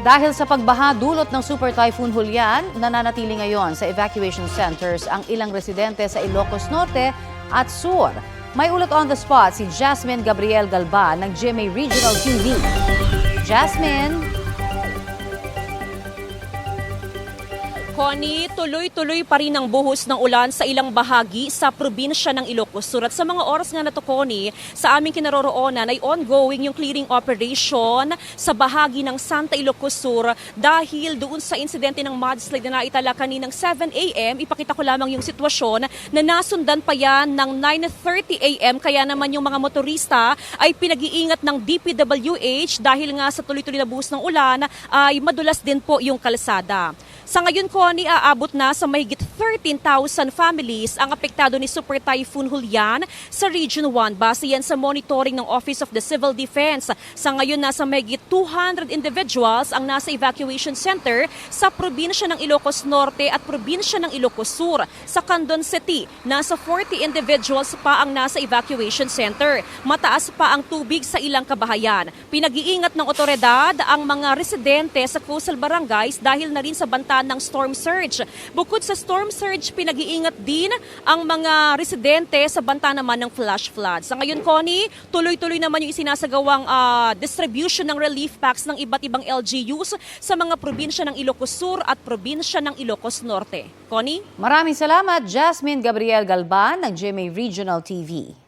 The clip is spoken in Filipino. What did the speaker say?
Dahil sa pagbaha dulot ng Super Typhoon Julian, nananatili ngayon sa evacuation centers ang ilang residente sa Ilocos Norte at Sur. May ulat on the spot si Jasmine Gabriel Galban ng GMA Regional TV. Jasmine! Connie, tuloy-tuloy pa rin ang buhos ng ulan sa ilang bahagi sa probinsya ng Ilocos Sur. At sa mga oras nga na to, Connie, sa aming kinaroroonan ay ongoing yung clearing operation sa bahagi ng Santa Ilocos Sur dahil doon sa insidente ng mudslide na naitala kaninang 7 a.m. Ipakita ko lamang yung sitwasyon na nasundan pa yan ng 9:30 a.m. Kaya naman yung mga motorista ay pinag-iingat ng DPWH dahil nga sa tuloy-tuloy na buhos ng ulan ay madulas din po yung kalsada. Sa ngayon, Connie, aabot na sa mahigit 13,000 families ang apektado ni Super Typhoon Julian sa Region 1. Base yan sa monitoring ng Office of the Civil Defense. Sa ngayon, nasa mahigit 200 individuals ang nasa evacuation center sa probinsya ng Ilocos Norte at probinsya ng Ilocos Sur. Sa Candon City, nasa 40 individuals pa ang nasa evacuation center. Mataas pa ang tubig sa ilang kabahayan. Pinag-iingat ng otoridad ang mga residente sa coastal barangays dahil na rin sa banta ng storm surge. Bukod sa storm surge, pinag-iingat din ang mga residente sa banta naman ng flash floods. Sa ngayon, Connie, tuloy-tuloy naman yung isinasagawang distribution ng relief packs ng iba't ibang LGUs sa mga probinsya ng Ilocos Sur at probinsya ng Ilocos Norte. Connie? Maraming salamat, Jasmine Gabriel Galban ng GMA Regional TV.